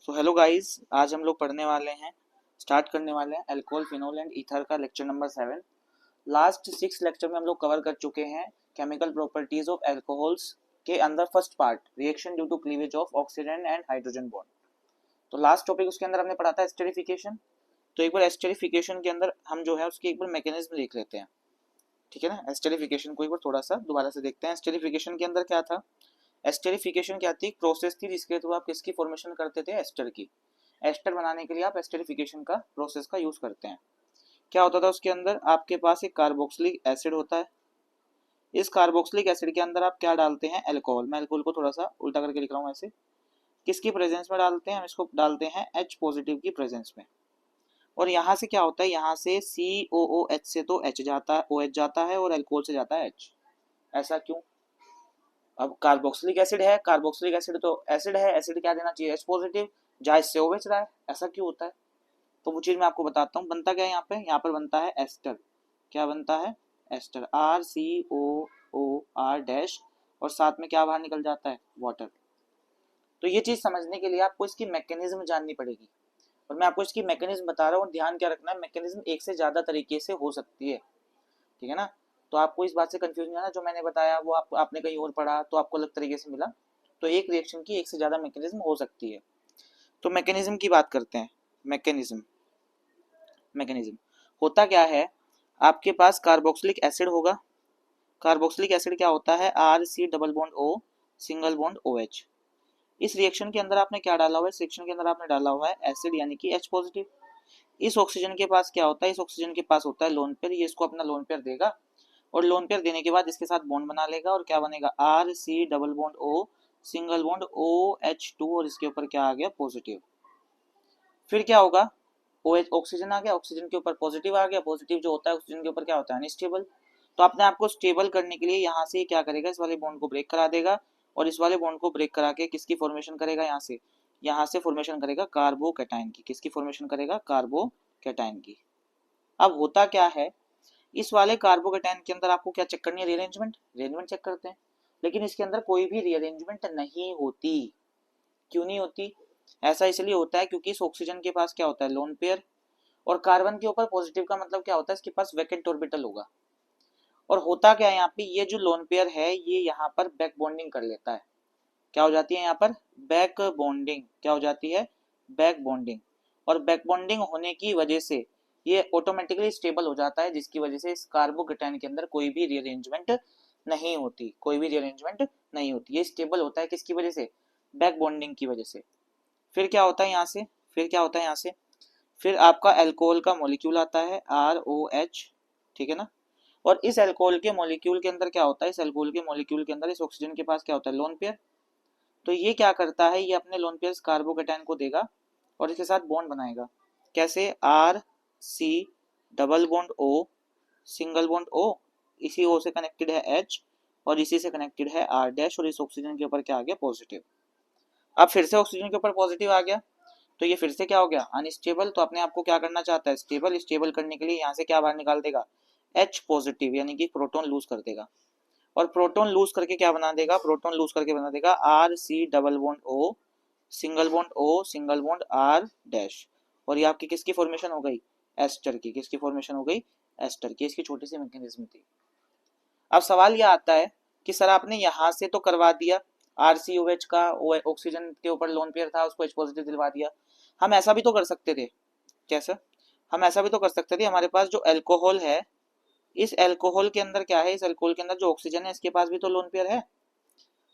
So hello guys, आज हम लोग स्टार्ट करने वाले हैं अल्कोहल, फिनोल एंड ईथर का लेक्चर नंबर 7। लास्ट 6 लेक्चर में हम लोग कवर कर चुके हैं केमिकल प्रॉपर्टीज ऑफ अल्कोहल्स के अंदर first part reaction due to cleavage of oxygen and hydrogen bond. तो लास्ट टॉपिक उसके अंदर हमने पढ़ा था एस्टेरिफिकेशन। तो एक बार एस्टेरिफिकेशन के अंदर हम जो है उसकी एक बार मैकेनिज्म देख लेते हैं, ठीक है ना। एस्टेरिफिकेशन को एक बार थोड़ा सा दोबारा से देखते हैं। एस्टेरिफिकेशन के अंदर क्या था? एस्टेरिफिकेशन क्या थी? प्रोसेस थी जिसके थ्रू आप किसकी फॉर्मेशन करते थे? एस्टर की। एस्टर बनाने के लिए आप एस्टेरिफिकेशन का प्रोसेस का यूज करते हैं। क्या होता था उसके अंदर? आपके पास एक कार्बोक्सिलिक एसिड होता है। इस कार्बोक्सिलिक एसिड के अंदर आप क्या डालते हैं? अल्कोहल। मैं अल्कोहल को थोड़ा सा उल्टा करके लिख रहा हूँ ऐसे। किसकी प्रेजेंस में डालते हैं? हम इसको डालते हैं H पॉजिटिव की प्रेजेंस में। और यहाँ से क्या होता है? यहाँ से COOH से तो H जाता है, OH जाता है, और अल्कोहल से जाता है H। ऐसा क्यों? अब कार्बोक्सिलिक एसिड है, कार्बोक्सिलिक एसिड तो एसिड है, एसिड क्या देना चाहिए? H positive. जहाँ इससे OH रहा है, ऐसा क्यों होता है? तो वो चीज मैं आपको बताता हूँ। बनता क्या है यहाँ पर बनता है एस्टर। क्या बनता है? एस्टर। RCOOR डैश, और साथ में क्या बाहर निकल जाता है? वाटर। तो ये चीज समझने के लिए आपको इसकी मैकेनिज्म जाननी पड़ेगी, और मैं आपको इसकी मैकेनिज्म बता रहा हूँ। ध्यान क्या रखना है, मैकेनिज्म एक से ज्यादा तरीके से हो सकती है, ठीक है ना। तो आपको इस बात से कंफ्यूज नहीं आना, जो मैंने बताया वो आपने कहीं और पढ़ा तो आपको अलग तरीके से मिला। तो एक रिएक्शन की एक से ज्यादा मैकेनिज्म हो सकती है। तो मैकेनिज्म की बात करते हैं। मैकेनिज्म मैकेनिज्म होता क्या है? आपके पास कार्बोक्सिलिक एसिड होगा। कार्बोक्सिलिक एसिड क्या होता है? RC double bond O single bond OH। इस रिएक्शन के अंदर आपने क्या डाला हुआ है? इस रिएक्शन के अंदर आपने डाला हुआ है एसिड यानी कि H पॉजिटिव। इस ऑक्सीजन के पास क्या होता है? इस ऑक्सीजन के पास होता है लोन पेयर। ये इसको अपना लोन पेयर देगा, और लोन पेयर देने के बाद इसके साथ बॉन्ड बना लेगा, और क्या बनेगा? RC double bond O single bond OH2, और इसके ऊपर क्या आ गया? पॉजिटिव। फिर क्या होगा? OH ऑक्सीजन आ गया, ऑक्सीजन के ऊपर पॉजिटिव आ गया। पॉजिटिव जो होता है ऑक्सीजन के ऊपर क्या होता है? अनस्टेबल। तो अपने आप को स्टेबल करने के लिए यहाँ से क्या करेगा? इस वाले बॉन्ड को ब्रेक करा देगा, और इस वाले बॉन्ड को ब्रेक करा के किसकी फॉर्मेशन करेगा? यहाँ से फॉर्मेशन करेगा कार्बोकैटायन की। किसकी फॉर्मेशन करेगा? कार्बोकैटायन की। अब होता क्या है, इस वाले कार्बोकैटायन के अंदर आपको क्या चेक करनी है? रीअरेंजमेंट। रीअरेंजमेंट चेक करते हैं, लेकिन इसके अंदर कोई भी रीअरेंजमेंट नहीं होती। क्यों नहीं होती? ऐसा इसलिए होता है क्योंकि इस ऑक्सीजन के पास क्या होता है? Lone pair. और कार्बन के ऊपर पॉजिटिव का मतलब क्या होता है? इसके पास वैकेंट ऑर्बिटल होगा। और होता क्या है यहाँ पे? ये जो लोन पेयर है ये यहाँ पर बैक बॉन्डिंग कर लेता है। क्या हो जाती है यहाँ पर? Back bonding. क्या हो जाती है? Back bonding. और बैक बॉन्डिंग होने की वजह से ये ऑटोमेटिकली स्टेबल हो जाता है, जिसकी वजह से इस कार्बोकैटायन के अंदर कोई भी रीअरेंजमेंट नहीं होती। कोई भी रीअरेंजमेंट नहीं होती। ये स्टेबल होता है किसकी वजह से? बैक बॉन्डिंग की वजह से। फिर क्या होता है यहाँ से? फिर क्या होता है यहाँ से? फिर आपका अल्कोहल का मॉलिक्यूल आता है ROH, ठीक है ना। और इस अल्कोहल के मॉलिक्यूल के अंदर क्या होता है? इस अल्कोहल के मॉलिक्यूल के अंदर इस ऑक्सीजन के पास क्या होता है? Lone pair. तो ये क्या करता है? ये अपने लोन पेयर कार्बोकैटायन को देगा, और इसके साथ बॉन्ड बनाएगा। कैसे? RC double bond O single bond O, इसी O से कनेक्टेड है H, और इसी से कनेक्टेड है R डैश, और इस ऑक्सीजन के ऊपर क्या आ गया? पॉजिटिव। अब फिर से ऑक्सीजन के ऊपर पॉजिटिव आ गया, तो ये फिर से क्या हो गया? अनस्टेबल। तो अपने आप को क्या करना चाहता है? स्टेबल। स्टेबल करने के लिए यहाँ से क्या बाहर निकाल देगा? H पॉजिटिव, यानी कि प्रोटॉन लूज कर देगा। और प्रोटॉन लूज करके क्या बना देगा? प्रोटॉन लूज करके बना देगा RC double bond O single bond O single bond R dash. और ये आपकी किसकी फॉर्मेशन हो गई? एस्टर की। किसकी फॉर्मेशन हो गई? एस्टर की। इसकी छोटी सी मैकेनिज्म थी। अब सवाल यह आता है कि सर आपने यहाँ से तो करवा दिया, RCOH का ऑक्सीजन के ऊपर लोन पेयर था, उसको H पॉजिटिव दिलवा दिया। हम ऐसा भी तो कर सकते थे। कैसा? हम ऐसा भी तो कर सकते थे, हमारे पास जो अल्कोहल है, इस अल्कोहल के अंदर क्या है? इस अल्कोहल के अंदर जो ऑक्सीजन है इसके पास भी तो लोन पेयर है।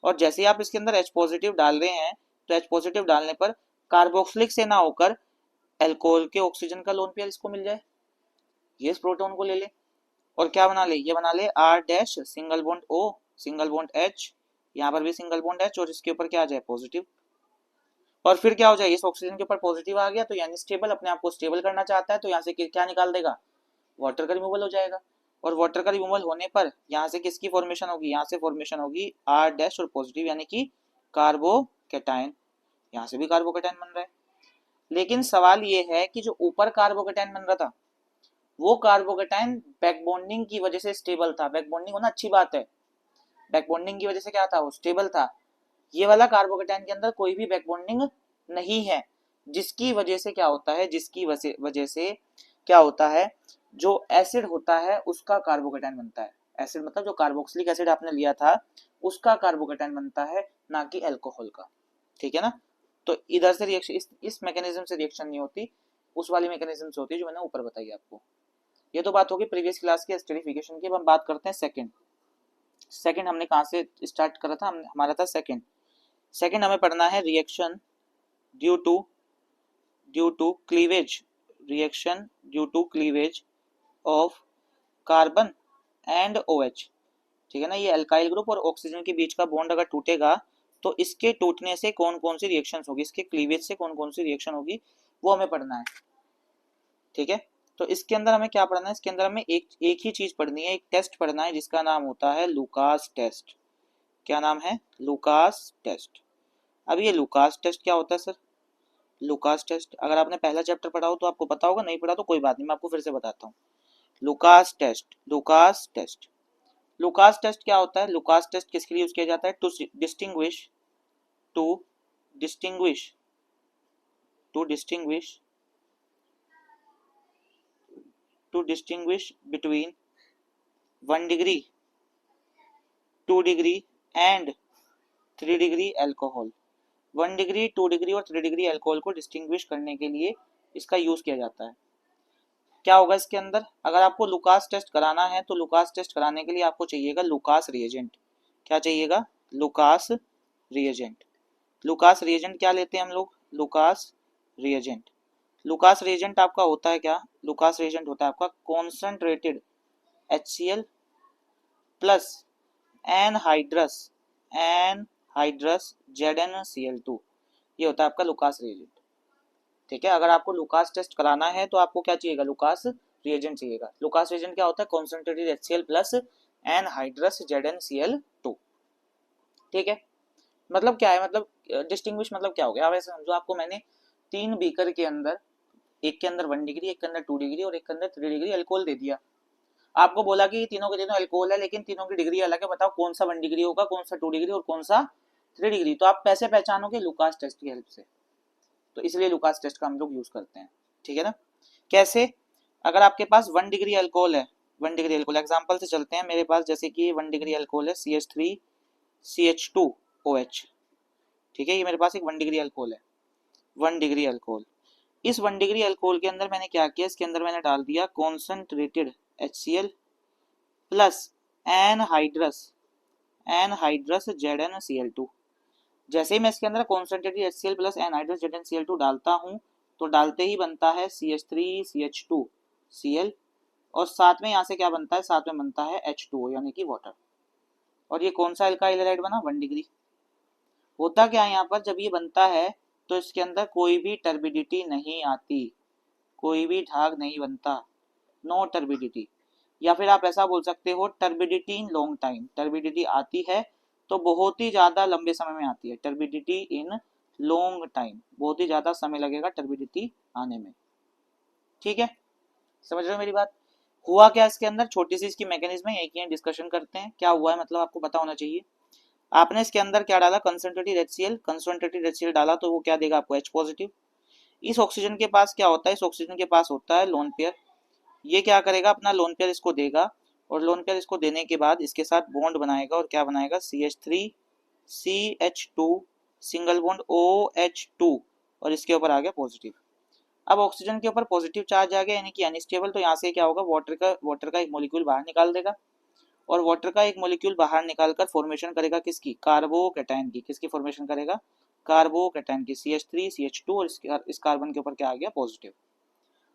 और जैसे ही आप इसके अंदर H पॉजिटिव डाल रहे हैं, तो H पॉजिटिव डालने पर कार्बोक्सिलिक से ना होकर अल्कोहल के ऑक्सीजन का लोन पेयर इसको मिल जाए, ये इस प्रोटॉन को ले ले, और क्या बना ले? ये बना ले R dash single bond O single bond H, यहाँ पर भी सिंगल बॉन्ड H, और इसके ऊपर क्या आ जाए? पॉजिटिव। और फिर क्या हो जाए? इस ऑक्सीजन के ऊपर पॉजिटिव आ गया, तो यानी स्टेबल। अपने आप को स्टेबल करना चाहता है, तो यहाँ से क्या निकाल देगा? वाटर का रिमूवल हो जाएगा। और वाटर का रिमूवल होने पर यहाँ से किसकी फॉर्मेशन होगी? यहाँ से फॉर्मेशन होगी R डैश और पॉजिटिव, यानी कि कार्बोकैटायन। यहाँ से भी कार्बोकैटायन बन रहा है। लेकिन सवाल ये है कि जो ऊपर कार्बोकैटायन बन रहा था, वो कार्बोकैटायन बैकबॉन्डिंग की वजह से स्टेबल था। बैकबॉन्डिंग होना अच्छी बात है, बैकबॉन्डिंग की वजह से क्या था? वो स्टेबल था। ये वाला कार्बोकैटायन के अंदर कोई भी बैकबॉन्डिंग नहीं है, जिसकी वजह से क्या होता है, जिसकी वजह से क्या होता है, जो एसिड होता है उसका कार्बोकेटाइन बनता है। एसिड मतलब जो कार्बोक्सिलिक एसिड आपने लिया था उसका कार्बोकेटाइन बनता है, ना कि अल्कोहल का। ठीक है ना। तो इधर से रिएक्शन इस मैकेनिज्म से रिएक्शन नहीं होती, उस वाली मैकेनिज्म से होती है जो मैंने ऊपर बताई आपको। ये तो बात होगी प्रीवियस क्लास की एस्टरिफिकेशन की। अब हम बात करते हैं सेकंड। सेकंड हमने कहाँ से स्टार्ट करा था, हमारा था सेकंड। सेकंड हमें पढ़ना है reaction due to cleavage, reaction due to cleavage of carbon and OH। ठीक है ना। ये अल्काइल ग्रुप और ऑक्सीजन के बीच का बॉन्ड अगर टूटेगा तो इसके टूटने से कौन कौन सी रिएक्शन होगी, इसके क्लीवेज से कौन कौन सी रिएक्शन होगी, वो हमें पढ़ना है। ठीक है। तो इसके अंदर हमें क्या पढ़ना है, इसके अंदर हमें एक ही चीज पढ़नी है, एक टेस्ट पढ़ना है जिसका नाम होता है लुकास टेस्ट। क्या नाम है, लुकास टेस्ट। अब ये लुकास टेस्ट क्या होता है सर, लुकास टेस्ट अगर आपने पहला चैप्टर पढ़ा हो तो आपको पता होगा, नहीं पढ़ा तो कोई बात नहीं, मैं आपको फिर से बताता हूँ। Lucas test, Lucas test, Lucas test क्या होता है, लुकास टेस्ट किसके लिए यूज किया जाता है, to distinguish to distinguish to distinguish to distinguish between 1 degree 2 degree and 3 degree alcohol. 1 degree 2 degree और 3 डिग्री अल्कोहल को डिस्टिंग्विश करने के लिए इसका यूज किया जाता है। क्या होगा इसके अंदर, अगर आपको लुकास टेस्ट कराना है तो लुकास टेस्ट कराने के लिए आपको चाहिएगा लुकास रिएजेंट। क्या चाहिएगा, लुकास रिएजेंट। लुकास रिएजेंट क्या लेते हैं हम लोग, लुकास रिएजेंट। लुकास रिएजेंट आपका होता है क्या, लुकास रिएजेंट होता है आपका concentrated HCl plus anhydrous ZnCl2, ये होता है आपका लुकास रिएजेंट। ठीक है। अगर आपको लुकास टेस्ट कराना है तो आपको क्या चाहिएगा, लुकास रिएजेंट चाहिएगा। लुकास रिएजेंट क्या होता है, concentrated HCl plus anhydrous ZnCl2। ठीक है। मतलब क्या है, मतलब डिस्टिंग्विश मतलब क्या हो गया, अब ऐसे समझो आपको मैंने 3 बीकर के अंदर, एक के अंदर 1 डिग्री, एक के अंदर 2 डिग्री और एक के अंदर 3 डिग्री अल्कोहल दे दिया। आपको बोला कि तीनों के तीनों अल्कोहल है लेकिन तीनों की डिग्री अलग है, बताओ कौन सा 1 डिग्री होगा, कौन सा 2 डिग्री और कौन सा 3 डिग्री। तो आप कैसे पहचानोगे, लुकास टेस्ट की हेल्प से। तो इसलिए लुकास टेस्ट का हम लोग यूज करते हैं। ठीक है ना। कैसे, अगर आपके पास 1 डिग्री अल्कोहल है, 1 डिग्री अल्कोहल एग्जांपल से चलते हैं, मेरे पास जैसे कि 1 डिग्री अल्कोहल है CH3CH2OH। ठीक है, ये मेरे पास एक 1 डिग्री अल्कोहल है, 1 डिग्री अल्कोहल। इस 1 डिग्री अल्कोहल के अंदर मैंने क्या किया, इसके अंदर मैंने डाल दिया concentrated HCl plus anhydrous ZnCl2। जैसे ही मैं इसके अंदर concentrated HCl plus anhydrous ZnCl2 डालता हूँ तो डालते ही बनता है CH3CH2Cl और साथ में यहाँ से क्या बनता है, साथ में बनता है H2O यानी कि वाटर। और ये कौन सा अल्काइल हैलाइड बना, 1 डिग्री। होता क्या है यहाँ पर, जब ये बनता है तो इसके अंदर कोई भी टर्बिडिटी नहीं आती, कोई भी ढाग नहीं बनता, नो टर्बिडिटी। या फिर आप ऐसा बोल सकते हो turbidity in long time, turbidity आती है तो बहुत ही ज्यादा लंबे समय में आती है, टर्बिडिटी इन लॉन्ग टाइम, बहुत ही ज्यादा समय लगेगा टर्बिडिटी आने में। ठीक है, समझ रहे हो मेरी बात। हुआ क्या इसके अंदर, छोटी सी इसकी मैकेनिज्म है, एक ही डिस्कशन करते हैं क्या हुआ है, मतलब आपको पता होना चाहिए। आपने इसके अंदर क्या डाला, कंसंट्रेटेड HCl, कंसंट्रेटेड HCl डाला तो वो क्या देगा आपको, H पॉजिटिव। इस ऑक्सीजन के पास क्या होता है, इस ऑक्सीजन के पास होता है लोन पेयर। ये क्या करेगा, अपना लोन पेयर इसको देगा और लोन पेयर इसको देने के बाद इसके साथ बॉन्ड बनाएगा और क्या बनाएगा, CH3CH2 सिंगल बॉन्ड OH2 और इसके ऊपर आ गया पॉजिटिव। अब ऑक्सीजन के ऊपर पॉजिटिव चार्ज आ गया यानी कि अनस्टेबल, तो यहाँ से क्या होगा, वाटर का एक मॉलिक्यूल बाहर निकाल देगा और वाटर का एक मॉलिक्यूल बाहर निकालकर फॉर्मेशन करेगा किसकी, कार्बोकैटायन की। किसकी फॉर्मेशन करेगा, कार्बोकैटायन की, CH3CH2 और इस कार्बन के ऊपर क्या आ गया, पॉजिटिव।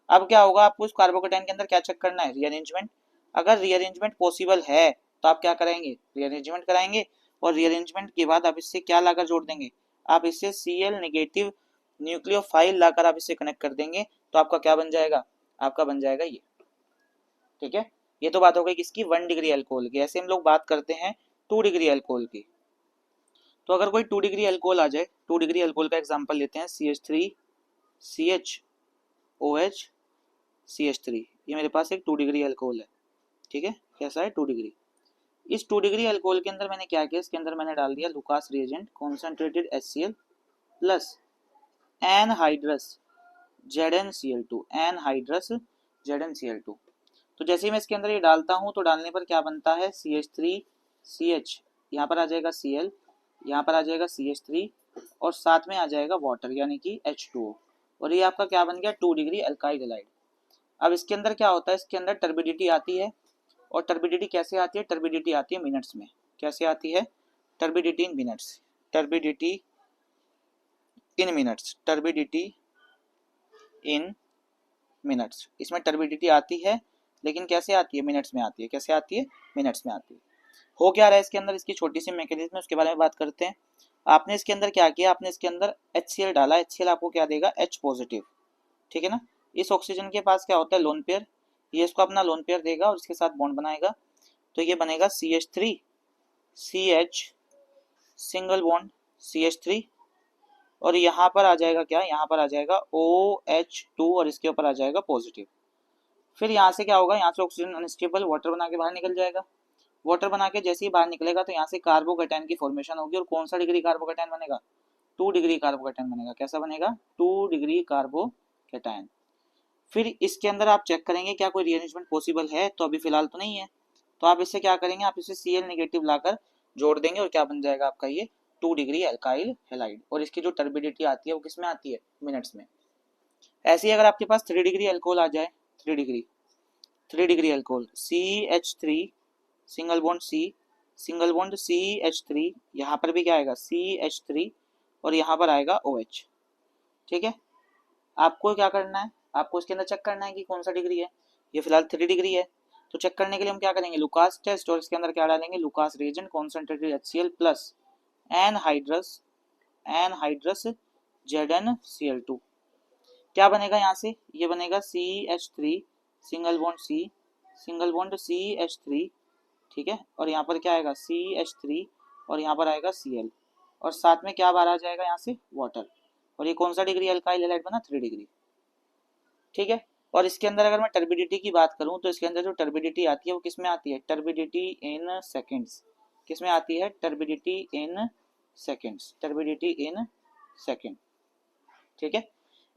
अब क्या होगा, आपको इस कार्बोकैटायन के अंदर क्या चेक करना है, रीअरेंजमेंट। अगर रीअरेंजमेंट पॉसिबल है तो आप क्या कराएंगे, रीअरेंजमेंट कराएंगे और रीअरेंजमेंट के बाद आप इससे क्या लाकर जोड़ देंगे, आप इससे Cl नेगेटिव न्यूक्लियोफाइल लाकर आप इससे कनेक्ट कर देंगे तो आपका क्या बन जाएगा, आपका बन जाएगा ये। ठीक है, ये तो बात हो गई किसकी, 1 डिग्री अल्कोहल की। ऐसे हम लोग बात करते हैं 2 डिग्री अल्कोहल की। तो अगर कोई 2 डिग्री अल्कोहल आ जाए, 2 डिग्री अल्कोहल का एग्जांपल लेते हैं CH3CHOH CH3, ये मेरे पास एक 2 डिग्री अल्कोहल है। ठीक है, कैसा है, 2 डिग्री। इस 2 डिग्री अल्कोहल के अंदर मैंने क्या किया, इसके अंदर मैंने डाल दिया Lucas reagent, concentrated HCl plus anhydrous ZnCl2, anhydrous ZnCl2। तो जैसे ही मैं इसके अंदर ये डालता हूँ तो डालने पर क्या बनता है, CH3CH, यहाँ पर आ जाएगा Cl, यहाँ पर आ जाएगा CH3 और साथ में आ जाएगा वाटर यानी कि H2O, और ये आपका क्या बन गया 2 डिग्री अल्काइल हैलाइड। अब इसके अंदर क्या होता है, इसके अंदर टर्बिडिटी आती है, और टर्बिडिटी कैसे आती है, टर्बिडिटी आती है मिनट्स में। कैसे आती है, टर्बिडिटी इन मिनट्स, टर्बिडिटी इन मिनट्स, टर्बिडिटी इन मिनट्स। इसमें टर्बिडिटी आती है लेकिन कैसे आती है, मिनट्स में आती है। कैसे आती है, मिनट्स में आती है। हो क्या रहा है इसके अंदर, इसकी छोटी सी मैकेनिज्म है उसके बारे में बात करते हैं। आपने इसके अंदर क्या किया, आपने इसके अंदर HCl डाला, HCl आपको क्या देगा, H पॉजिटिव, ठीक है ना। इस ऑक्सीजन के पास क्या होता है, लोन पेयर, ये इसको अपना लोन पेयर देगा और इसके साथ बॉन्ड बनाएगा, तो ये बनेगा CH3CH सिंगल बॉन्ड CH3, और यहाँ पर आ जाएगा क्या, यहाँ पर आ जाएगा OH2 और इसके ऊपर आ जाएगा पॉजिटिव। फिर यहाँ से क्या होगा, यहाँ से ऑक्सीजन अनस्टेबल वाटर बना के बाहर निकल जाएगा। वाटर बना के जैसे ही बाहर निकलेगा तो यहाँ से कार्बोकैटायन की फॉर्मेशन होगी, और कौन सा डिग्री कार्बोकैटायन बनेगा, 2 डिग्री कार्बोकैटायन बनेगा। कैसा बनेगा, 2 डिग्री कार्बोकैटायन। फिर इसके अंदर आप चेक करेंगे क्या कोई रीअरेंजमेंट पॉसिबल है, तो अभी फिलहाल तो नहीं है, तो आप इससे क्या करेंगे, आप इसे Cl नेगेटिव लाकर जोड़ देंगे और क्या बन जाएगा आपका ये 2 डिग्री अल्काइल हैलाइड, और इसकी जो टर्बिडिटी आती है वो किस में आती है, मिनट्स में। ऐसे ही अगर आपके पास 3 डिग्री अल्कोहल आ जाए, 3 degree alcohol CH3 single bond CH3, यहाँ पर भी क्या आएगा CH3 और यहाँ पर आएगा OH, ठीक है। आपको क्या करना है, आपको इसके अंदर चेक करना है कि कौन सा डिग्री है, ये फिलहाल 3 डिग्री है, तो चेक करने के लिए हम क्या करेंगे, लुकास टेस्ट, और इसके अंदर क्या डालेंगे, Lucas reagent concentrated HCl plus anhydrous ZnCl2। क्या बनेगा यहाँ से, ये बनेगा CH3 सिंगल बॉन्ड CH3, ठीक है, और यहाँ पर क्या आएगा CH3 और यहाँ पर आएगा Cl, और साथ में क्या बाहर आ जाएगा यहाँ से वाटर, और ये कौन सा डिग्री अल्काइल हैलाइड बना, 3 डिग्री, ठीक है। और इसके अंदर अगर मैं टर्बिडिटी की बात करूं तो इसके अंदर जो टर्बिडिटी आती है वो किस में आती है, टर्बिडिटी इन सेकेंड्स। किस में आती है, turbidity in seconds, turbidity in second, ठीक है।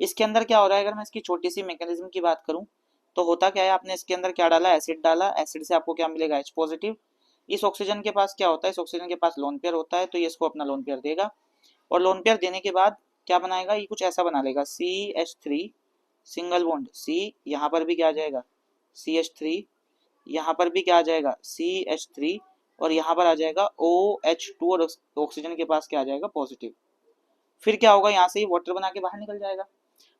इसके अंदर क्या हो रहा है, अगर मैं इसकी छोटी सी मैकेनिज्म की बात करूं तो होता क्या है, आपने इसके अंदर क्या डाला, एसिड डाला, एसिड से आपको क्या मिलेगा, H पॉजिटिव। इस ऑक्सीजन के पास क्या होता है, इस ऑक्सीजन के पास लोन पेयर होता है, तो ये इसको अपना लोन पेयर देगा, और लोन पेयर देने के बाद क्या बनाएगा, ये कुछ ऐसा बना लेगा CH3 सिंगल बॉन्ड C, यहाँ पर भी क्या आ जाएगा CH3, यहाँ पर भी क्या आ जाएगा CH3, और यहाँ पर आ जाएगा OH2 और ऑक्सीजन के पास क्या आ जाएगा पॉजिटिव। फिर क्या होगा, यहाँ से ही वाटर बना के बाहर निकल जाएगा,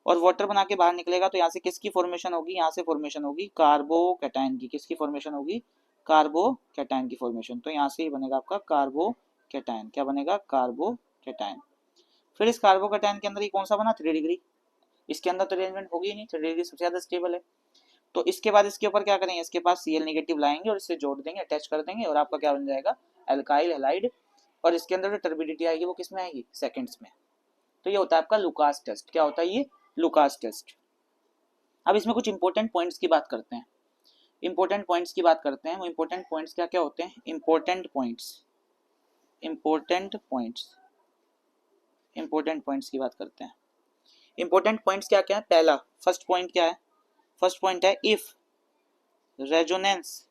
और वाटर बना के बाहर निकलेगा तो यहाँ से किसकी फॉर्मेशन होगी, यहाँ से फॉर्मेशन होगी कार्बोकैटायन की। किसकी फॉर्मेशन होगी, कार्बोकैटायन की फॉर्मेशन। तो यहाँ से ही बनेगा आपका कार्बोकैटायन। क्या बनेगा, कार्बोकैटायन। फिर इस कार्बोकैटायन के अंदर ये कौन सा बना, 3 डिग्री। इसके अंदर तो अरेंजमेंट होगी नहीं, 3 डिग्री सबसे ज्यादा स्टेबल है। तो इसके बाद इसके ऊपर क्या करेंगे, इसके पास Cl नेगेटिव लाएंगे और इससे जोड़ देंगे, अटैच कर देंगे, और आपका क्या बन जाएगा, अल्काइल हैलाइड। और इसके अंदर जो टर्बिडिटी आएगी वो किस में आएगी, सेकंड्स में। तो ये होता है आपका लुकास टेस्ट। क्या होता है ये, लुकास टेस्ट। अब इसमें कुछ इंपॉर्टेंट पॉइंट्स की बात करते हैं, वो इंपॉर्टेंट पॉइंट्स क्या क्या होते हैं, इंपॉर्टेंट पॉइंट्स की बात करते हैं। इंपॉर्टेंट पॉइंट्स क्या क्या है, पहला फर्स्ट पॉइंट क्या है, फर्स्ट पॉइंट है if resonance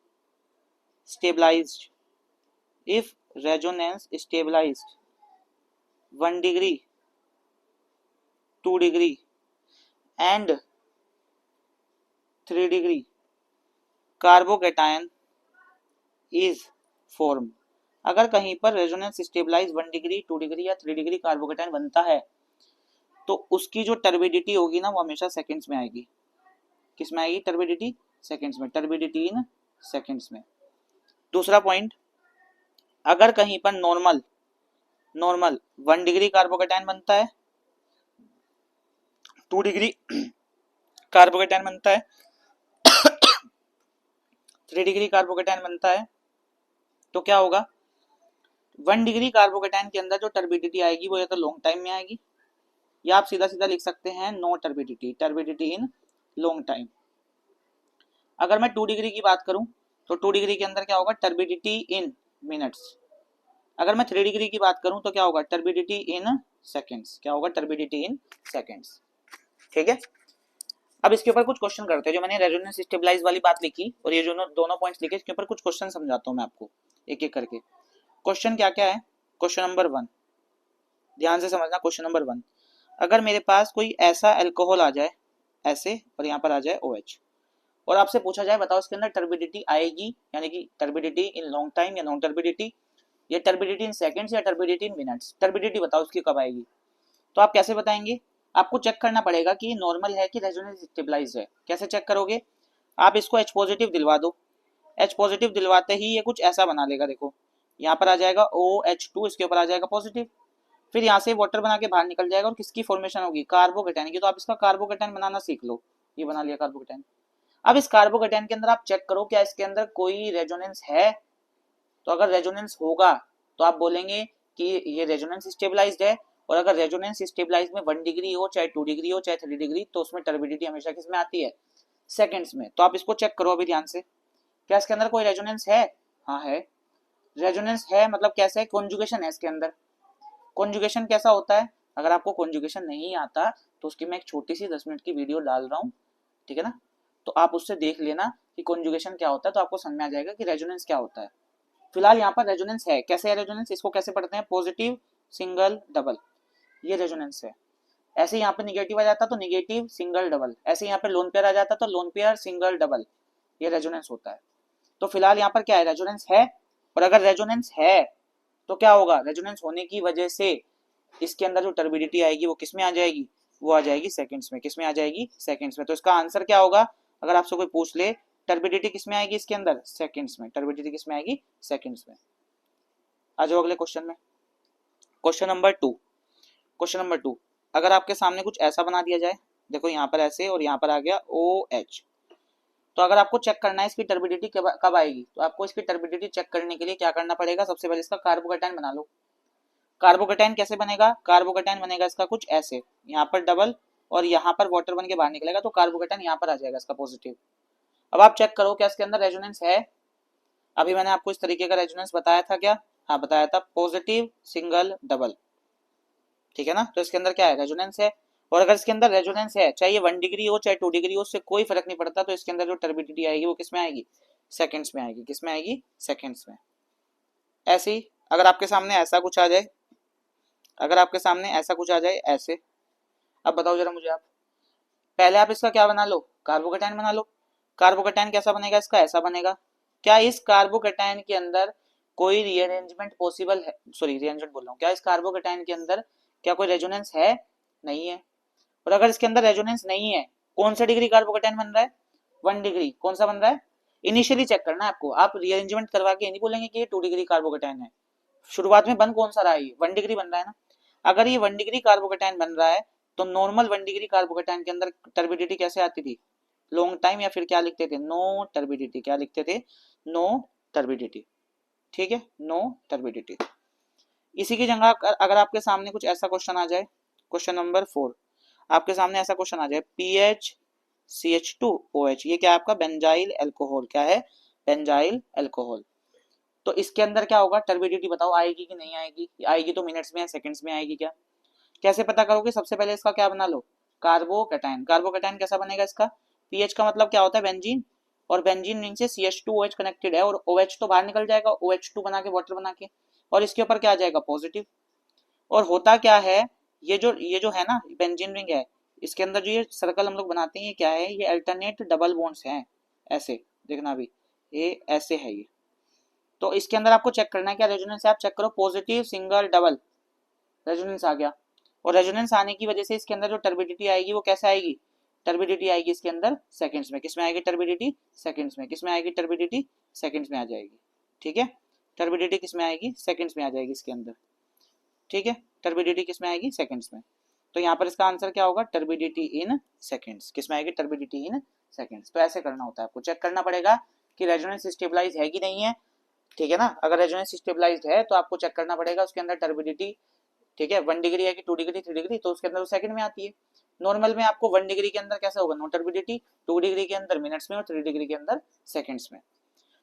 stabilised 1 degree 2 degree and 3 degree carbocation is form. अगर कहीं पर रेजोनेंस स्टेबलाइज 1 डिग्री 2 डिग्री या 3 डिग्री कार्बोकैटायन बनता है तो उसकी जो टर्बिडिटी होगी ना वो हमेशा सेकंड्स में आएगी। किस में आएगी, टर्बिडिटी सेकंड्स में, टर्बिडिटी इन सेकंड्स में। दूसरा पॉइंट, अगर कहीं पर नॉर्मल 1 डिग्री कार्बोकैटायन बनता है, 2 डिग्री कार्बोकैटायन बनता है, 3 डिग्री कार्बोकैटायन बनता है, तो क्या होगा, 1 डिग्री कार्बोकैटायन के अंदर जो टर्बिडिटी आएगी वो या तो लॉन्ग टाइम में आएगी, या आप सीधा सीधा लिख सकते हैं no turbidity in long time. अगर मैं 2 डिग्री की बात करूं तो 2 डिग्री के अंदर क्या होगा, टर्बिडिटी इन मिनट्स। अगर मैं 3 डिग्री की बात करूं तो क्या होगा, टर्बिडिटी इन सेकेंड्स। क्या होगा? Turbidity in seconds. ठीक है, अब इसके ऊपर कुछ क्वेश्चन करते हैं। जो मैंने रेजोनेंस स्टेबलाइज वाली बात लिखी और ये जो दोनों पॉइंट्स लिखे, इसके ऊपर कुछ क्वेश्चन समझाता हूँ मैं आपको एक एक करके। क्वेश्चन क्या क्या है? क्वेश्चन नंबर 1, ध्यान से समझना। क्वेश्चन नंबर 1, अगर मेरे पास कोई ऐसा अल्कोहल आ जाए ऐसे, और यहाँ पर आ जाए OH, और आपसे पूछा जाए बताओ इसके अंदर टर्बिडिटी आएगी, यानी कि टर्बिडिटी इन लॉन्ग टाइम या नॉन टर्बिडिटी, या टर्बिडिटी इन सेकंड्स या टर्बिडिटी इन मिनट्स, टर्बिडिटी बताओ उसकी कब आएगी। तो आप कैसे बताएंगे? आपको चेक करना पड़ेगा कि नॉर्मल है कि रेजोनेंस स्टेबलाइज्ड है। कैसे चेक करोगे? आप इसको H पॉजिटिव दिलवा दो। H पॉजिटिव दिलवाते ही ये कुछ ऐसा बना लेगा, देखो यहाँ पर आ जाएगा OH2, इसके ऊपर आ जाएगा पॉजिटिव, फिर यहाँ से वाटर बना के बाहर निकल जाएगा और किसकी फॉर्मेशन होगी? कार्बोकेटाइन की। तो आप इसका कार्बोकेटाइन बनाना सीख लो। ये बना लिया कार्बोकेटाइन। अब इस कार्बोकेटाइन के अंदर आप चेक करो क्या इसके अंदर कोई रेजोनेंस है। तो अगर रेजोनेंस होगा तो आप बोलेंगे कि ये रेजोनेंस स्टेबलाइज्ड है। और अगर रेजोनेंस स्टेबलाइज में 1 डिग्री हो, चाहे 2 डिग्री हो, चाहे 3 डिग्री, तो उसमें टर्बिडिटी हमेशा किसमें आती है? सेकंड्स में। तो आप इसको चेक करो अभी ध्यान से, क्या इसके अंदर कोई रेजोनेंस है? हाँ है। रेजोनेंस है मतलब कैसे है? कॉन्जुगेशन है इसके अंदर। कॉन्जुगेशन कैसा होता है? अगर आपको कॉन्जुगेशन नहीं आता तो उसकी मैं एक छोटी सी 10 मिनट की वीडियो डाल रहा हूँ, ठीक है ना, तो आप उससे देख लेना कि कॉन्जुगेशन क्या होता है, तो आपको समझ में आ जाएगा कि रेजोनेंस क्या होता है। फिलहाल यहाँ पर रेजोनेंस है। कैसे है रेजोनेंस? इसको कैसे पढ़ते हैं? पॉजिटिव सिंगल डबल, ये रेजोनेंस है। ऐसे यहाँ पे निगेटिव आ जाता तो निगेटिव सिंगल डबल, ऐसे यहाँ पे लोन पेयर आ जाता तो लोन पेयर सिंगल डबल, ये रेजोनेंस होता है। तो फिलहाल यहाँ पर क्या है? रेजोनेंस है। और अगर रेजोनेंस है तो क्या होगा? रेजोनेंस होने की वजह से इसके अंदर जो टर्बिडिटी आएगी वो किस में आ जाएगी? वो आ जाएगी सेकंड्स में। किस में आ जाएगी? सेकंड्स में। तो इसका आंसर क्या होगा? अगर आपसे कोई पूछ ले टर्बिडिटी किस में आएगी इसके अंदर? सेकंड्स में। टर्बिडिटी किस में आएगी? सेकंड्स में। आ जाओ अगले क्वेश्चन में। क्वेश्चन नंबर 2, क्वेश्चन नंबर 2, अगर आपके सामने कुछ ऐसा बना दिया जाए, देखो यहाँ पर ऐसे और यहाँ पर आ गया OH, तो अगर आपको चेक करना है इसकी टर्बिडिटी कब आएगी, तो आपको इसकी टर्बिडिटी चेक करने के लिए क्या करना पड़ेगा? सबसे पहले इसका कार्बोकेटाइन बना लो। कार्बोकेटाइन कैसे बनेगा? कार्बोकेटाइन बनेगा इसका कुछ ऐसे, यहाँ पर डबल और यहाँ पर वाटर बन के बाहर निकलेगा, तो कार्बोकेटाइन यहाँ पर आ जाएगा इसका पॉजिटिव। अब आप चेक करो क्या इसके अंदर रेजोनेंस है? अभी मैंने आपको इस तरीके का रेजोनेंस बताया था क्या? हाँ बताया था, पॉजिटिव सिंगल डबल, ठीक है ना। तो इसके अंदर क्या है? रेजोनेंस है। और अगर इसके अंदर रेजोनेंस है, चाहे 1 डिग्री हो चाहे 2 डिग्री हो, उससे कोई फर्क नहीं पड़ता, तो इसके अंदर जो टर्बिडिटी आएगी वो किसमें आएगी? सेकंड्स में आएगी। किसमें आएगी? सेकंड्स में। ऐसे ही अगर आपके सामने ऐसा कुछ आ जाए, अगर आपके सामने ऐसा कुछ आ जाए ऐसे, अब बताओ जरा मुझे आप, पहले आप इसका क्या बना लो? कार्बोकेटाइन बना लो। कार्बोकेटाइन कैसा बनेगा इसका? ऐसा बनेगा। क्या इस कार्बोकेटाइन के अंदर कोई रीअरेंजमेंट पॉसिबल है? सॉरी रीअरेंजमेंट बोल रहा हूँ। क्या इस कार्बोकेटाइन के अंदर क्या कोई रेजोनेंस है? नहीं है। और अगर इसके अंदर रेजोनेंस नहीं है, कौन सा डिग्री कार्बोकेटाइन बन रहा है? 1 डिग्री। कौन सा बन रहा है? इनिशियली चेक करना है आपको। आप रीअरेंजमेंट करवा के नहीं बोलेंगे कि ये 2 डिग्री कार्बोकेटाइन है। शुरुआत में बन कौन सा रहा है? 1 डिग्री बन रहा है ना। अगर ये 1 डिग्री कार्बोकेटाइन बन रहा है तो नॉर्मल 1 डिग्री कार्बोकेटाइन के अंदर टर्बिडिटी कैसे आती थी? लॉन्ग टाइम, या फिर क्या लिखते थे? No turbidity. क्या लिखते थे? No turbidity. ठीक है, नो टर्बिडिटी। इसी की जगह अगर आपके सामने कुछ ऐसा क्वेश्चन आ जाए, क्वेश्चन नंबर 4, आपके सामने ऐसा क्वेश्चन आ जाए PHCH2OH, ये क्या है आपका? Benzyl alcohol. क्या है? Benzyl alcohol. तो इसके अंदर क्या होगा? टर्बिडिटी बताओ आएगी कि नहीं आएगी? आएगी तो मिनट्स में या सेकंड्स में आएगी क्या? कैसे पता करोगे? सबसे पहले इसका क्या बना लो? कार्बोकेटाइन। कार्बोकेटाइन कैसा बनेगा इसका? पीएच का मतलब क्या होता है? बेंजीन। और बेंजीन रिंग से CH2OH कनेक्टेड है और OH तो बाहर निकल जाएगा, OH2 बना के वाटर बना के, और इसके ऊपर क्या आ जाएगा? पॉजिटिव। और होता क्या है, ये जो है ना बेंजीन रिंग है, इसके अंदर जो ये सर्कल हम लोग बनाते हैं ये क्या है? ये अल्टरनेट डबल बॉन्ड्स हैं। ऐसे देखना अभी, ये ऐसे है ये। तो इसके अंदर आपको चेक करना है क्या रेजोनेंस है? आप चेक करो, पॉजिटिव सिंगल डबल, रेजोनेंस आ गया। और रेजोनेंस आने की वजह से इसके अंदर जो टर्बिडिटी आएगी वो कैसे आएगी? टर्बिडिटी आएगी इसके अंदर सेकंड्स में। किस में आएगी टर्बिडिटी? सेकंड्स में। किस में आएगी टर्बिडिटी? सेकंड्स में आ जाएगी। ठीक है, टर्बिडिटी किस में आएगी? सेकंड्स में आ जाएगी इसके अंदर। ठीक है, टर्बिडिटी किस में आएगी? सेकंड्स में। तो यहाँ पर इसका आंसर क्या होगा? टर्बिडिटी इन सेकंड्स। किस में आएगी? टर्बिडिटी इन सेकंड्स। तो ऐसे करना होता है, आपको चेक करना पड़ेगा कि रेजोनेंस स्टेबलाइज है कि नहीं है। ठीक है ना, अगर रेजोनेंस स्टेबलाइज्ड है तो आपको चेक करना पड़ेगा उसके अंदर टर्बिडिटी, ठीक है, 1 डिग्री है कि 2 डिग्री 3 डिग्री, तो उसके अंदर वो सेकंड में आती है। नॉर्मल में आपको 1 डिग्री के अंदर कैसा होगा? नो टर्बिडिटी, 2 डिग्री के अंदर मिनट्स में और 3 डिग्री के अंदर सेकंड्स में।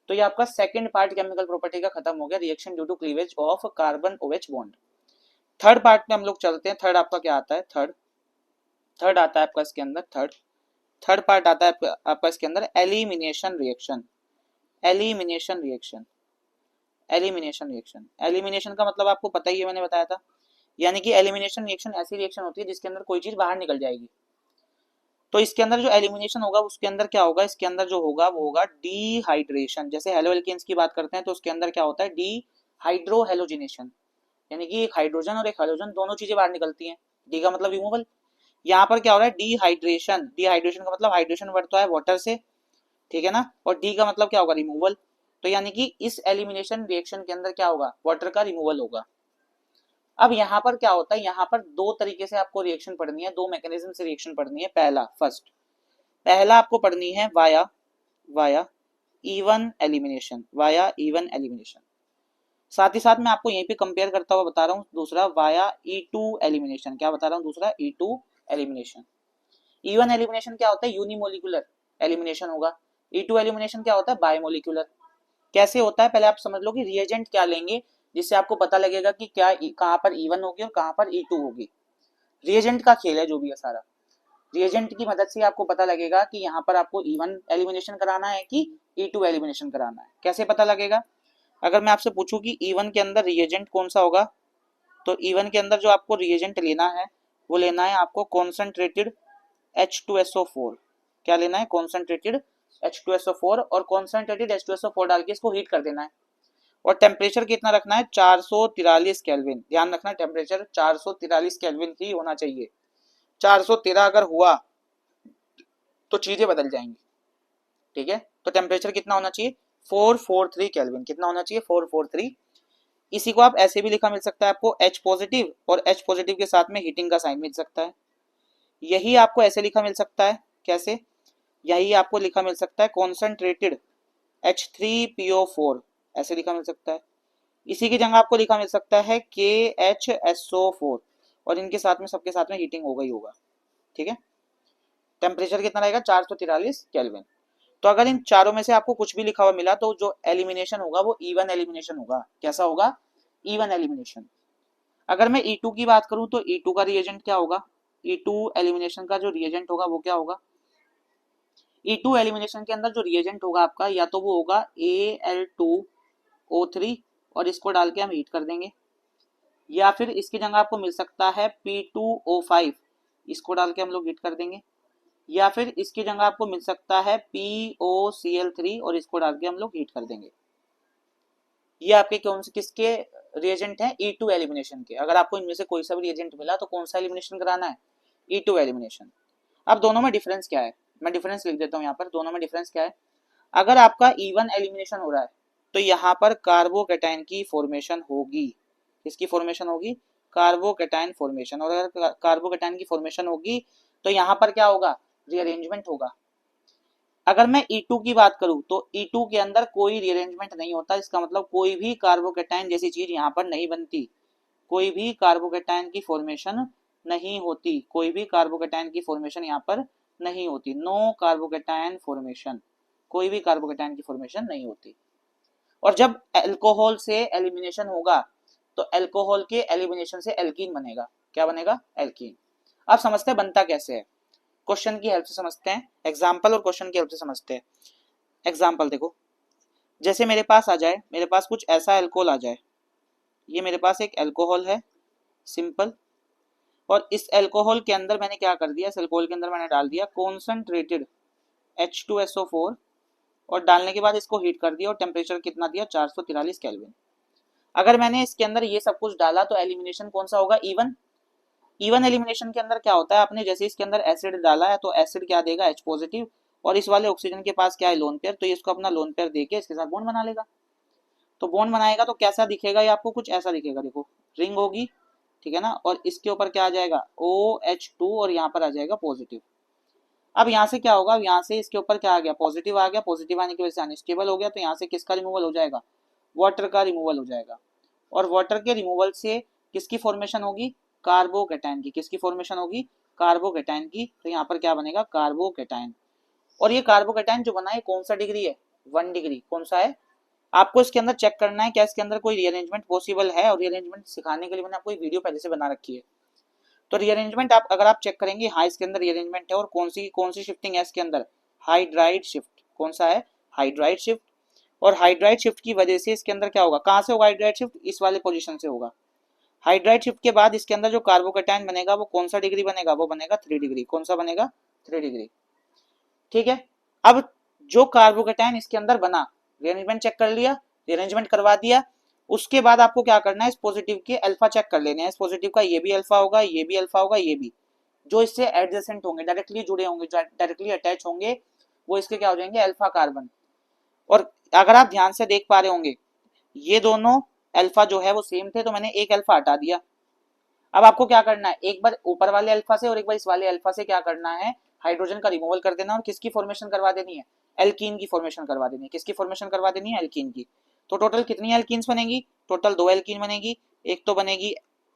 तो ये आपका सेकंड पार्ट केमिकल प्रॉपर्टी का खत्म हो गया, reaction due to cleavage of carbon OH bond. Third part में हम लोग चलते हैं। थर्ड आपका क्या आता है, थर्ड आता है आपका इसके अंदर, थर्ड पार्ट आता है आपका इसके अंदर elimination reaction. Elimination reaction, elimination reaction, elimination का मतलब आपको पता ही है, मैंने बताया था। यानी कि एलिमिनेशन रिएक्शन ऐसी रिएक्शन होती है जिसके अंदर कोई चीज बाहर निकल जाएगी। तो इसके अंदर जो एलिमिनेशन होगा उसके अंदर क्या होगा, इसके अंदर जो होगा वो होगा डीहाइड्रेशन। जैसे हेलो एल्केन्स की बात करते हैं तो उसके अंदर क्या होता है, डीहाइड्रो हेलोजिनेशन, यानी कि एक हाइड्रोजन और एक हेलोजन दोनों चीजें बाहर निकलती हैं। डी का मतलब रिमूवल। यहाँ पर क्या हो रहा है, डीहाइड्रेशन। डीहाइड्रेशन का मतलब हाइड्रेशन बढ़ता है वाटर से, ठीक है ना, और डी का मतलब क्या होगा, रिमूवल। तो यानी कि इस एलिमिनेशन रिएक्शन के अंदर क्या होगा, वाटर का रिमूवल होगा। अब यहाँ पर क्या होता है, यहाँ पर दो तरीके से आपको रिएक्शन पढ़नी है, दो मैकेनिज्म से रिएक्शन पढ़नी है। पहला आपको पढ़नी है via even elimination, via even elimination. साथ ही साथ मैं आपको यहीं पे कंपेयर करता हुआ बता रहा हूँ दूसरा वाया E2 एलिमिनेशन। क्या बता रहा हूँ, दूसरा E2 एलिमिनेशन। इवन एलिमिनेशन क्या होता है, यूनिमोलिकुलर एलिमिनेशन होगा। E2 एलिमिनेशन क्या होता है, बायोमोलिकुलर। कैसे होता है, पहले आप समझ लो कि रिएजेंट क्या लेंगे, जिससे आपको पता लगेगा कि क्या कहाँ पर E1 होगी और कहाँ पर E2 होगी। रिएजेंट का खेल है जो भी है सारा। रिएजेंट की मदद से आपको पता लगेगा कि यहाँ पर आपको E1 एलिमिनेशन कराना है कि E2 एलिमिनेशन कराना है। कैसे पता लगेगा, अगर मैं आपसे पूछूं कि E1 के अंदर रिएजेंट कौन सा होगा, तो E1 के अंदर जो आपको रिएजेंट लेना है वो लेना है आपको कॉन्सेंट्रेटेड H2SO4। क्या लेना है, कॉन्सेंट्रेटेड H2SO4, और कॉन्सेंट्रेटेड H2SO4 डाल के इसको हीट कर देना है। और टेम्परेचर कितना रखना है, 443 केल्विन। ध्यान रखना टेम्परेचर 443 केल्विन ही होना चाहिए। 413 अगर हुआ तो चीजें बदल जाएंगी, ठीक है। तो टेम्परेचर कितना होना चाहिए, 443 केल्विन। कितना होना चाहिए, 443। इसी को आप ऐसे भी लिखा मिल सकता है आपको H पॉजिटिव, और H पॉजिटिव के साथ में हीटिंग का साइन मिल सकता है। यही आपको ऐसे लिखा मिल सकता है, कैसे, यही आपको लिखा मिल सकता है कॉन्सेंट्रेटेड H3PO4, ऐसे लिखा मिल सकता है। इसी की जगह आपको लिखा मिल सकता है KHSO4, और इनके साथ में सबके साथ में हीटिंग होगा ही होगा, ठीक है। टेम्परेचर कितना रहेगा, 443 केल्विन। तो अगर इन चारों में से आपको कुछ भी लिखा हुआ मिला तो जो एलिमिनेशन होगा वो इवन एलिमिनेशन होगा। कैसा होगा, इवन एलिमिनेशन। अगर मैं E2 की बात करूं तो E2 का रिएजेंट क्या होगा, E2 एलिमिनेशन का जो रिएजेंट होगा वो क्या होगा, E2 एलिमिनेशन के अंदर जो रिएजेंट होगा आपका, या तो वो होगा Al2O3, और इसको डाल के हम हीट कर देंगे, या फिर इसकी जगह आपको मिल सकता है P2O5, इसको डाल के हम लोग हीट कर देंगे, या फिर इसकी जगह आपको मिल सकता है POCl3, और इसको डाल के हम लोग हीट कर देंगे। ये आपके कौन से किसके रिएजेंट हैं, E2 एलिमिनेशन के। अगर आपको इनमें से कोई सा भी रिएजेंट मिला तो कौन सा एलिमिनेशन कराना है, E2 एलिमिनेशन। अब दोनों में डिफरेंस क्या है, मैं डिफरेंस लिख देता हूँ यहाँ पर। दोनों में डिफरेंस क्या है, अगर आपका E1 एलिमिनेशन हो रहा है तो यहाँ पर कार्बोकेटाइन की फॉर्मेशन होगी। किसकी फॉर्मेशन होगी, कार्बोकेटाइन फॉर्मेशन। और अगर कार्बोकेटाइन की फॉर्मेशन होगी तो यहाँ पर क्या होगा, रीअरेंजमेंट होगा। अगर मैं E2 की बात करूं तो E2 के अंदर कोई रीअरेंजमेंट नहीं होता। इसका मतलब कोई भी कार्बोकेटाइन जैसी चीज यहाँ पर नहीं बनती, कोई भी कार्बोकेटाइन की फॉर्मेशन नहीं होती, कोई भी कार्बोकेटाइन की फॉर्मेशन यहाँ पर नहीं होती। नो कार्बोकेटाइन फॉर्मेशन, कोई भी कार्बोकेटाइन की फॉर्मेशन नहीं होती। और जब अल्कोहल से एलिमिनेशन होगा तो अल्कोहल के एलिमिनेशन से एल्कीन बनेगा। क्या बनेगा, एल्कीन। अब समझते हैं बनता कैसे है, क्वेश्चन की हेल्प से समझते हैं, एग्जाम्पल और क्वेश्चन की हेल्प से समझते हैं। एग्जाम्पल देखो, जैसे मेरे पास आ जाए, मेरे पास कुछ ऐसा अल्कोहल आ जाए, ये मेरे पास एक अल्कोहल है सिंपल, और इस अल्कोहल के अंदर मैंने क्या कर दिया, इस अल्कोहल के अंदर मैंने डाल दिया कॉन्सेंट्रेटेड H2SO4, और डालने के बाद इसको हीट कर दिया, और टेम्परेचर कितना दिया, 443 केल्विन। अगर मैंने इसके अंदर ये सब कुछ डाला तो एलिमिनेशन कौन सा होगा, इवन। इवन एलिमिनेशन के अंदर क्या होता है, आपने जैसे इसके अंदर एसिड डाला है तो एसिड क्या देगा, H पॉजिटिव, और इस वाले ऑक्सीजन के पास क्या है, लोन पेयर, तो इसको अपना लोन पेयर देके इसके साथ बॉन्ड बना लेगा। तो बॉन्ड बनाएगा तो कैसा दिखेगा, ये आपको कुछ ऐसा दिखेगा, देखो रिंग होगी, ठीक है ना, और इसके ऊपर क्या आ जाएगा, OH2, और यहाँ पर आ जाएगा पॉजिटिव। अब यहाँ से क्या होगा, यहाँ से इसके ऊपर क्या आ गया, पॉजिटिव आ गया, पॉजिटिव आने की वजह से अनस्टेबल हो गया, तो यहाँ से किसका रिमूवल हो जाएगा, वाटर का रिमूवल हो जाएगा। और वाटर के रिमूवल से किसकी फॉर्मेशन होगी, कार्बोकेटाइन की। किसकी फॉर्मेशन होगी, कार्बोकेटाइन की। तो यहाँ पर क्या बनेगा, कार्बोकेटाइन। और ये कार्बोकेटाइन जो बना है कौन सा डिग्री है, 1 डिग्री। कौन सा है, आपको इसके अंदर चेक करना है क्या इसके अंदर कोई रीअरेंजमेंट पॉसिबल है, और रीअरेंजमेंट सिखाने के लिए मैंने आपको एक वीडियो पहले से बना रखी है। तो रीअरेंजमेंट आप अगर आप चेक करेंगे, हाँ इसके अंदर रीअरेंजमेंट है, और कौन सी शिफ्टिंग है इसके अंदर, हाइड्राइड शिफ्ट। कौन सा है, हाइड्राइड शिफ्ट। और हाइड्राइड शिफ्ट की वजह से इसके अंदर क्या होगा, कहाँ से होगा हाइड्राइड शिफ्ट, इस वाले पोजीशन से होगा। हाइड्राइड शिफ्ट के बाद इसके अंदर जो कार्बोकेटाइन बनेगा वो कौन सा डिग्री बनेगा, वो बनेगा 3 डिग्री। कौन सा बनेगा, 3 डिग्री। ठीक है, अब जो कार्बोकेटाइन इसके अंदर बना, रीअरेंजमेंट चेक कर लिया, रीअरेंजमेंट करवा दिया, उसके बाद आपको क्या करना है, इस पॉजिटिव के अल्फा चेक कर लेने हैं। इस पॉजिटिव का ये भी अल्फा होगा, ये भी अल्फा होगा, ये भी, जो इससे एडजेसेंट होंगे, डायरेक्टली जुड़े होंगे, डायरेक्टली अटैच होंगे, वो इसके क्या हो जाएंगे, अल्फा कार्बन। और अगर आप ध्यान से देख पा रहे होंगे, ये दोनों अल्फा जो है वो सेम थे, तो मैंने एक अल्फा हटा दिया। अब आपको क्या करना है, एक बार ऊपर वाले अल्फा से और एक बार इस वाले अल्फा से क्या करना है, हाइड्रोजन का रिमूवल कर देना, और किसकी फॉर्मेशन करवा देनी है, एल्कीन की फॉर्मेशन करवा देनी है। किसकी फॉर्मेशन करवा देनी है, एल्कीन की। तो टोटल कितनी एल्कीन्स बनेगी, टोटल 2 एल्कीन बनेगी। एक तो बनेगी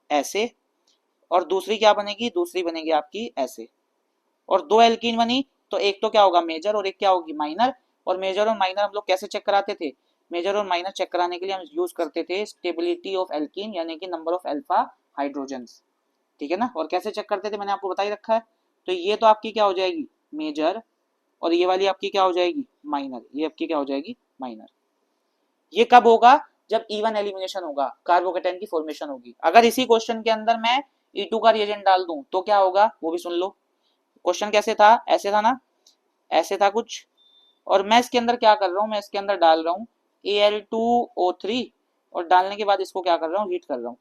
ऐसे, और दूसरी क्या बनेगी, दूसरी बनेगी आपकी ऐसे। और 2 एल्कीन बनी, तो एक तो क्या होगा मेजर और एक क्या होगी माइनर। और मेजर और माइनर हम लोग कैसे चेक कराते थे, मेजर और माइनर चेक कराने के लिए हम यूज करते थे स्टेबिलिटी ऑफ एल्कीन, यानी कि नंबर ऑफ अल्फा हाइड्रोजन्स। ठीक है ना, और कैसे चेक करते थे मैंने आपको बता ही रखा है। तो ये तो आपकी क्या हो जाएगी, मेजर, और ये वाली आपकी क्या हो जाएगी, माइनर। ये आपकी क्या हो जाएगी, माइनर। ये कब होगा, जब इवन एलिमिनेशन होगा, कार्बोकेटाइन की फॉर्मेशन होगी। अगर इसी क्वेश्चन के अंदर मैं E2 का रिएजेंट डाल दूं तो क्या होगा, वो भी सुन लो। क्वेश्चन कैसे था, ऐसे था ना, ऐसे था कुछ, और मैं इसके अंदर क्या कर रहा हूँ, मैं इसके अंदर डाल रहा हूँ Al2O3, और डालने के बाद इसको क्या कर रहा हूँ, हीट कर रहा हूँ।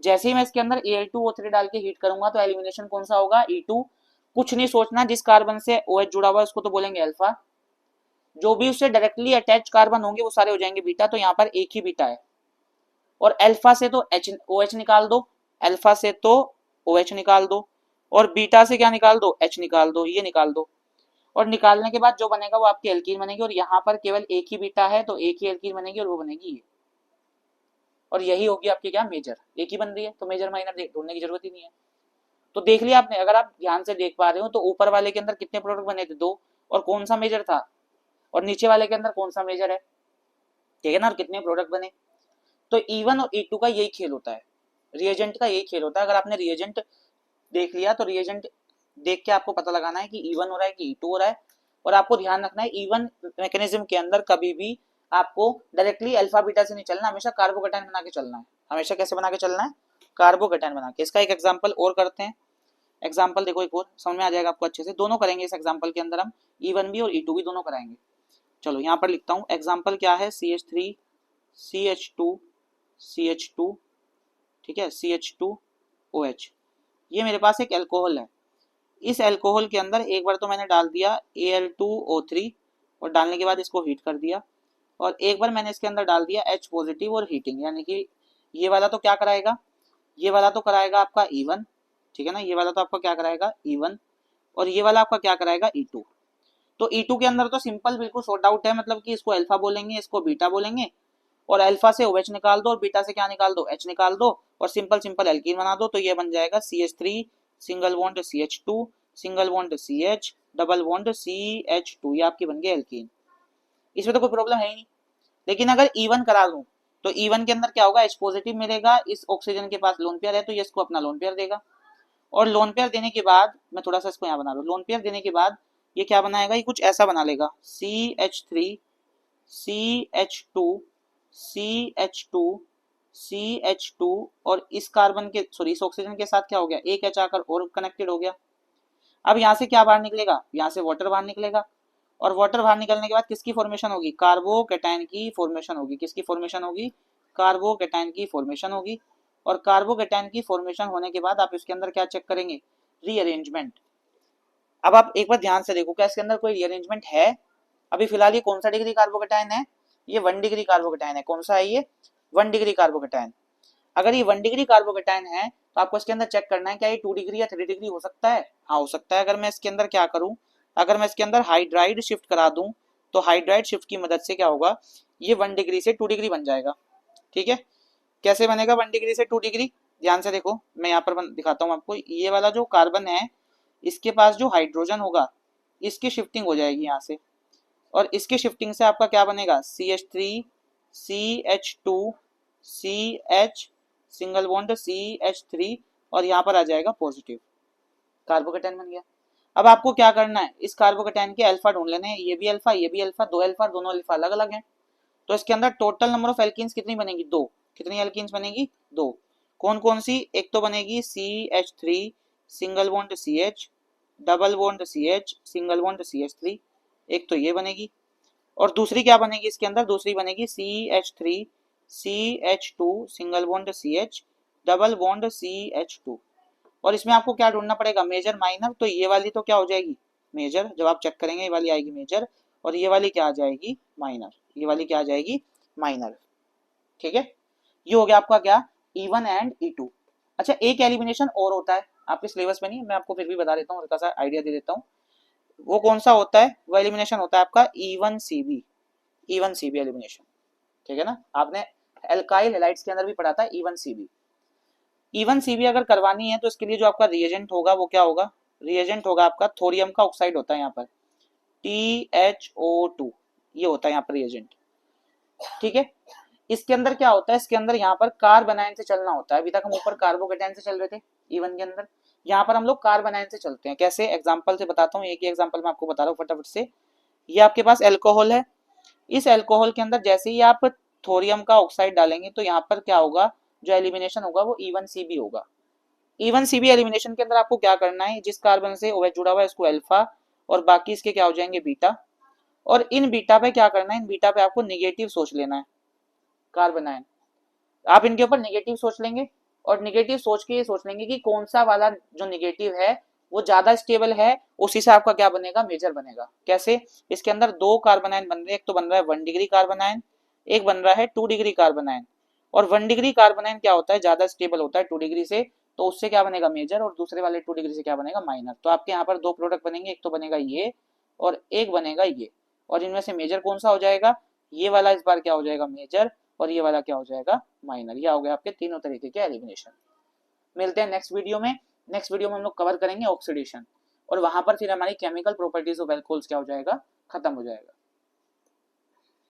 जैसे ही मैं इसके अंदर Al2O3 डाल के हीट करूंगा तो एलिमिनेशन कौन सा होगा, E2। कुछ नहीं सोचना, जिस कार्बन से OH जुड़ा हुआ है उसको तो बोलेंगे अल्फा, जो भी उससे डायरेक्टली अटैच कार्बन होंगे वो सारे हो जाएंगे बीटा। तो यहाँ पर एक ही बीटा है, और अल्फा से तो OH निकाल दो, अल्फा से तो OH निकाल दो, और बीटा से क्या निकाल दो, H निकाल दो, ये निकाल दो। और निकालने के बाद जो बनेगा वो आपकी एल्कीन बनेगी, और यहाँ पर केवल एक ही बीटा है तो एक ही एल्कीन बनेगी, और वो बनेगी ये। और यही होगी आपकी क्या, मेजर। एक ही बन रही है तो मेजर माइनर ढूंढने की जरूरत ही नहीं है। तो देख लिया आपने, अगर आप ध्यान से देख पा रहे हो तो ऊपर वाले के अंदर कितने प्रोडक्ट बने थे, 2, और कौन सा मेजर था, और नीचे वाले के अंदर कौन सा मेजर है। ठीक है ना, और कितने प्रोडक्ट बने। तो E1 और E2 का यही खेल होता है, रिएजेंट का यही खेल होता है। अगर आपने रिएजेंट देख लिया तो रिएजेंट देख के आपको पता लगाना है कि E1 हो रहा है कि E2 हो रहा है। और आपको ध्यान रखना है E1 मैकेनिज्म के अंदर कभी भी आपको डायरेक्टली अल्फा बीटा से नहीं चलना, हमेशा कार्बोकेटाइन बना के चलना है। हमेशा कैसे बना के चलना है, कार्बोकेटाइन बना के। इसका एक एग्जांपल और करते हैं। एग्जांपल देखो, एक और समझ में आ जाएगा आपको अच्छे से। दोनों करेंगे इस एग्जांपल के अंदर हम, E1 भी और E2 भी दोनों कराएंगे। चलो यहाँ पर लिखता हूँ, एग्जांपल क्या है, CH3 CH2 CH2, ठीक है, CH2OH। ये मेरे पास एक अल्कोहल है। इस अल्कोहल के अंदर एक बार तो मैंने डाल दिया Al2O3, और डालने के बाद इसको हीट कर दिया, और एक बार मैंने इसके अंदर डाल दिया H पॉजिटिव और हीटिंग, यानी कि ये वाला तो क्या कराएगा, ये वाला तो कराएगा आपका E1, ठीक है ना, ये वाला तो आपका क्या कराएगा E1, और ये वाला आपका क्या कराएगा E2। तो E2 के अंदर तो सिंपल बिल्कुल सॉर्ट आउट है, मतलब कि इसको अल्फा बोलेंगे, इसको बीटा बोलेंगे, और अल्फा से OH निकाल दो और बीटा से क्या निकाल दो, H निकाल दो, और सिंपल सिंपल एल्कीन बना दो। तो ये बन जाएगा CH3 single bond CH2 single bond CH double bond CH2, ये आपकी बन गई एल्कीन। इसमें तो कोई प्रॉब्लम है ही नहीं। लेकिन अगर E1 करा दूं तो E1 के अंदर क्या होगा, H पॉजिटिव मिलेगा, इस ऑक्सीजन के पास लोन पेयर है तो ये इसको अपना लोन पेयर देगा, और लोन पेयर देने के बाद, मैं थोड़ा सा इसको यहाँ बना लूं, लोन पेयर देने के बाद ये क्या बनाएगा, ये कुछ ऐसा बना लेगा, CH3 CH2 CH2 CH2, और इस कार्बन के सॉरी इस ऑक्सीजन के साथ क्या हो गया, एक H आकर और कनेक्टेड हो गया। अब यहाँ से क्या बाहर निकलेगा, यहाँ से वाटर बाहर निकलेगा, और वाटर बाहर निकलने के बाद किसकी फॉर्मेशन होगी, कार्बोकेटाइन की फॉर्मेशन होगी। किसकी फॉर्मेशन होगी, कार्बोकेटाइन की फॉर्मेशन होगी। और कार्बोकेटाइन की फॉर्मेशन होने के बाद आप इसके अंदर क्या चेक करेंगे, रीअरेंजमेंट। अब आप एक बार ध्यान से देखो, क्या इसके अंदर कोई रीअरेंजमेंट है। अभी फिलहाल ये कौन सा डिग्री कार्बोकेटाइन है, ये 1 डिग्री कार्बोकेटाइन है। कौन सा है ये, 1 डिग्री कार्बोकेटाइन। अगर ये 1 डिग्री कार्बोकेटाइन है तो आपको इसके अंदर चेक करना है क्या ये 2 डिग्री या 3 डिग्री हो सकता है। हाँ हो सकता है। अगर मैं इसके अंदर क्या करूं, अगर मैं इसके अंदर हाइड्राइड शिफ्ट करा दूं तो हाइड्राइड शिफ्ट की मदद से क्या होगा, ये 1 डिग्री से 2 डिग्री बन जाएगा। ठीक है, कैसे बनेगा 1 डिग्री से 2 डिग्री, ध्यान से देखो, मैं यहाँ पर दिखाता हूँ आपको। ये वाला जो कार्बन है इसके पास जो हाइड्रोजन होगा इसकी शिफ्टिंग हो जाएगी यहाँ से, और इसकी शिफ्टिंग से आपका क्या बनेगा, CH3 CH2 CH single bond CH3 और यहाँ पर आ जाएगा पॉजिटिव, कार्बोकेटाइन बन गया। अब आपको क्या करना है, इस कार्बोकेटाइन के अल्फा ढूंढ लेने हैं, ये भी अल्फा ये भी अल्फा, दो अल्फा, दोनों अल्फा अलग अलग हैं। तो इसके अंदर टोटल नंबर ऑफ एल्कीन्स कितनी बनेगी, दो। कितनी एल्कीन्स बनेगी, दो। कौन कौन सी, एक तो बनेगी CH3 single bond CH double bond CH single bond CH3, एक तो ये बनेगी। और दूसरी क्या बनेगी इसके अंदर, दूसरी बनेगी CH3 CH2 single bond CH double bond CH2। और इसमें आपको क्या ढूंढना पड़ेगा, मेजर माइनर। तो ये वाली तो क्या हो जाएगी मेजर, जब आप चेक करेंगे ये वाली आएगी मेजर, और ये वाली क्या आ जाएगी माइनर, ये वाली क्या आ जाएगी माइनर। ठीक है, ये हो गया आपका क्या, E1 एंड E2। अच्छा, एक एलिमिनेशन और होता है आपके सिलेबस में नहीं, मैं आपको फिर भी बता देता हूँ, हल्का सा आइडिया दे देता हूँ। वो कौन सा होता है, वो एलिमिनेशन होता है आपका E1CB, E1CB एलिमिनेशन। ठीक है ना, आपने एल्काइल हैलाइड्स के अंदर भी पढ़ा था E1CB। E1CB अगर करवानी है तो इसके लिए जो आपका रिएजेंट होगा वो क्या होगा, रिएजेंट होगा आपका थोरियम का ऑक्साइड होता है यहाँ पर THO2, ये होता है यहाँ पर रिएजेंट। ठीक है, इसके अंदर क्या होता है, इसके अंदर यहाँ पर कार्बोनाइन से चलना होता है। अभी तक हम ऊपर कार्बोकेटाइन से चल रहे थे E1 के अंदर, यहाँ पर हम लोग कार्बोनाइन से चलते हैं। कैसे, एग्जांपल से बताता हूँ, एक ही एग्जांपल मैं आपको बता रहा हूँ फटाफट से। ये आपके पास एल्कोहल है, इस एल्कोहल के अंदर जैसे ही आप थोरियम का ऑक्साइड डालेंगे तो यहाँ पर क्या होगा, जो एलिमिनेशन होगा वो E1CB होगा। E1CB एलिमिनेशन के अंदर आपको क्या करना है, जिस कार्बन से OH जुड़ा हुआ है इसको अल्फा और बाकी इसके क्या हो जाएंगे बीटा, और इन बीटा पे क्या करना है, इन बीटा पे आपको निगेटिव सोच लेना है कार्बोनाइन। आप इनके ऊपर निगेटिव सोच लेंगे और निगेटिव सोच के ये सोच लेंगे कि कौन सा वाला जो निगेटिव है वो ज्यादा स्टेबल है, उसी से आपका क्या बनेगा, मेजर बनेगा। कैसे, इसके अंदर दो कार्बोनाइन बन रहे हैं, एक तो बन रहा है 1 डिग्री कार्बोनाइन, एक बन रहा है 2 डिग्री कार्बोनाइन। और 1 डिग्री कार्बोनाइन क्या होता है, ज्यादा स्टेबल होता है 2 डिग्री से, तो उससे क्या बनेगा मेजर, और दूसरे वाले 2 डिग्री से क्या बनेगा माइनर। तो आपके यहाँ पर दो प्रोडक्ट बनेंगे, एक तो बनेगा ये और एक बनेगा ये, और इनमें से मेजर कौन सा हो जाएगा, ये वाला इस बार क्या हो जाएगा मेजर, और ये वाला क्या हो जाएगा माइनर। ये हो गया आपके तीनों तरीके के एलिमिनेशन। मिलते हैं नेक्स्ट वीडियो में। नेक्स्ट वीडियो में हम लोग कवर करेंगे ऑक्सीडेशन, और वहां पर फिर हमारी केमिकल प्रॉपर्टीज ऑफ एल्कोहल्स क्या हो जाएगा, खत्म हो जाएगा।